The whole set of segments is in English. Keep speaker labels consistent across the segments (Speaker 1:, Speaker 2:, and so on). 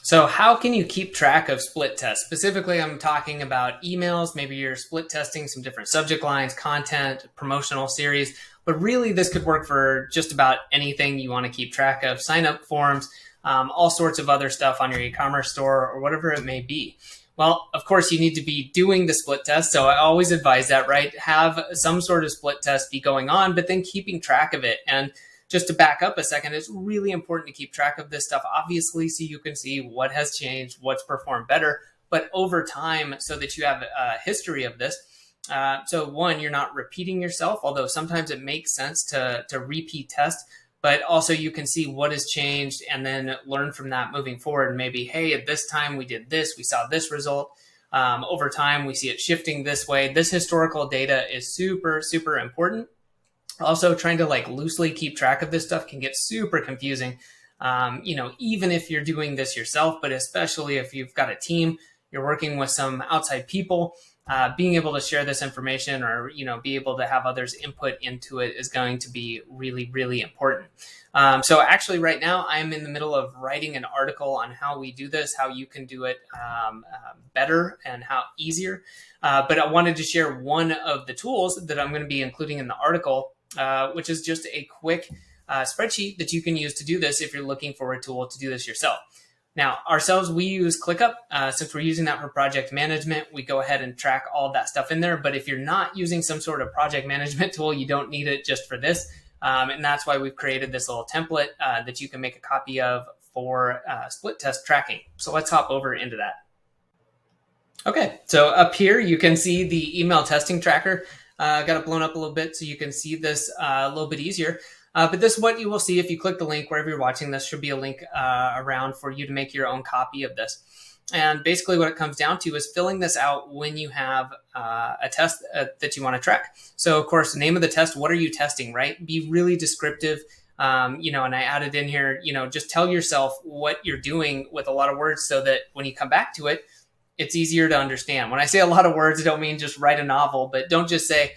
Speaker 1: So how can you keep track of split tests? Specifically, I'm talking about emails. Maybe you're split testing some different subject lines, content, promotional series, but really this could work for just about anything you want to keep track of, sign up forms, all sorts of other stuff on your e-commerce store or whatever it may be. Well, of course, you need to be doing the split test. So I always advise that, right? Have some sort of split test be going on, but then keeping track of it. And just to back up a second, it's really important to keep track of this stuff, obviously, so you can see what has changed, what's performed better, but over time so that you have a history of this. So one, you're not repeating yourself, although sometimes it makes sense to repeat test, but also you can see what has changed and then learn from that moving forward. And maybe, hey, at this time we did this, we saw this result. Over time, we see it shifting this way. This historical data is super, super important. Also, trying to loosely keep track of this stuff can get super confusing, even if you're doing this yourself, but especially if you've got a team, you're working with some outside people, being able to share this information or, be able to have others input into it is going to be really, really important. So actually right now I'm in the middle of writing an article on how we do this, how you can do it better and how easier. But I wanted to share one of the tools that I'm going to be including in the article, which is just a quick spreadsheet that you can use to do this if you're looking for a tool to do this yourself. Now, ourselves, we use ClickUp. Since we're using that for project management, we go ahead and track all that stuff in there. But if you're not using some sort of project management tool, you don't need it just for this. And that's why we've created this little template that you can make a copy of for split test tracking. So let's hop over into that. Okay, so up here, you can see the email testing tracker. Got it blown up a little bit so you can see this a little bit easier. But this is what you will see if you click the link wherever you're watching this. Should be a link around for you to make your own copy of this. And basically what it comes down to is filling this out when you have a test that you want to track. So of course, the name of the test, what are you testing, right? Be really descriptive. And I added in here, just tell yourself what you're doing with a lot of words so that when you come back to it, it's easier to understand. When I say a lot of words, I don't mean just write a novel, but don't just say,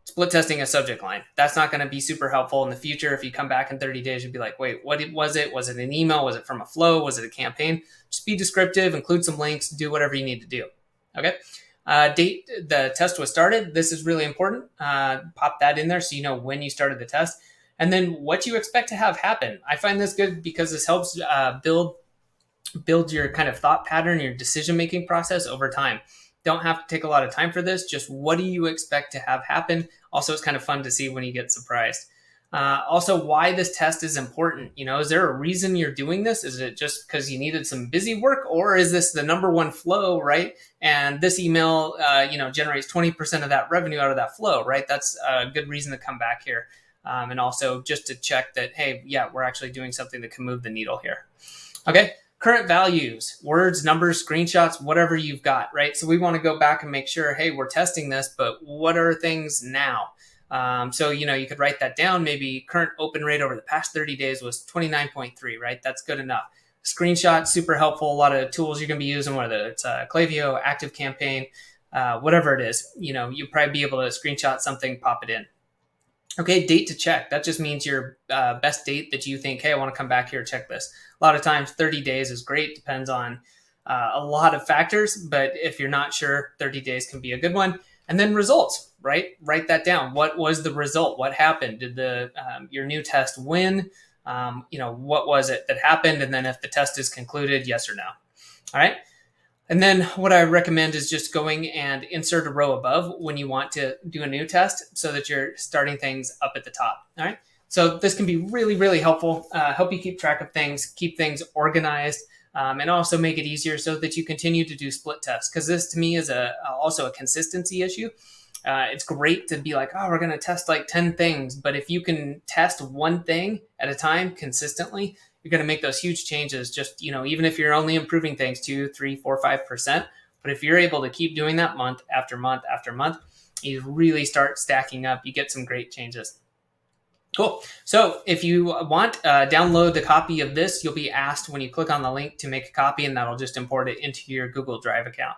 Speaker 1: split testing a subject line. That's not going to be super helpful in the future. If you come back in 30 days, you'll be like, wait, what was it? Was it an email? Was it from a flow? Was it a campaign? Just be descriptive, include some links, do whatever you need to do. Okay. Date the test was started. This is really important. Pop that in there so you know when you started the test. And then what you expect to have happen. I find this good because this helps build your kind of thought pattern, your decision-making process over time. Don't have to take a lot of time for this. Just what do you expect to have happen? Also, it's kind of fun to see when you get surprised. Also, why this test is important. Is there a reason you're doing this? Is it just because you needed some busy work, or is this the number one flow, right? And this email, generates 20% of that revenue out of that flow, right? That's a good reason to come back here. And also just to check that, hey, yeah, we're actually doing something that can move the needle here. Okay. Current values, words, numbers, screenshots, whatever you've got, right? So we want to go back and make sure, hey, we're testing this, but what are things now? So, you could write that down. Maybe current open rate over the past 30 days was 29.3, right? That's good enough. Screenshot, super helpful. A lot of tools you're going to be using, whether it's Klaviyo, ActiveCampaign, whatever it is, you'll probably be able to screenshot something, pop it in. Okay, date to check. That just means your best date that you think, hey, I want to come back here and check this. A lot of times 30 days is great. Depends on a lot of factors. But if you're not sure, 30 days can be a good one. And then results, right? Write that down. What was the result? What happened? Did your new test win? What was it that happened? And then if the test is concluded, yes or no. All right. And then what I recommend is just going and insert a row above when you want to do a new test so that you're starting things up at the top. All right. So this can be really, really helpful, help you keep track of things, keep things organized, and also make it easier so that you continue to do split tests. Because this to me is also a consistency issue. It's great to be like, oh, we're going to test 10 things. But if you can test one thing at a time consistently, you're going to make those huge changes. Just, even if you're only improving things 2, 3, 4, 5%. But if you're able to keep doing that month after month after month, you really start stacking up. You get some great changes. Cool. So if you want, download the copy of this. You'll be asked when you click on the link to make a copy, and that'll just import it into your Google Drive account.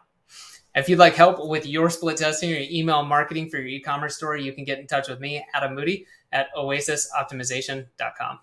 Speaker 1: If you'd like help with your split testing or your email marketing for your e-commerce store, you can get in touch with me, Adam Moody, at oasisoptimization.com.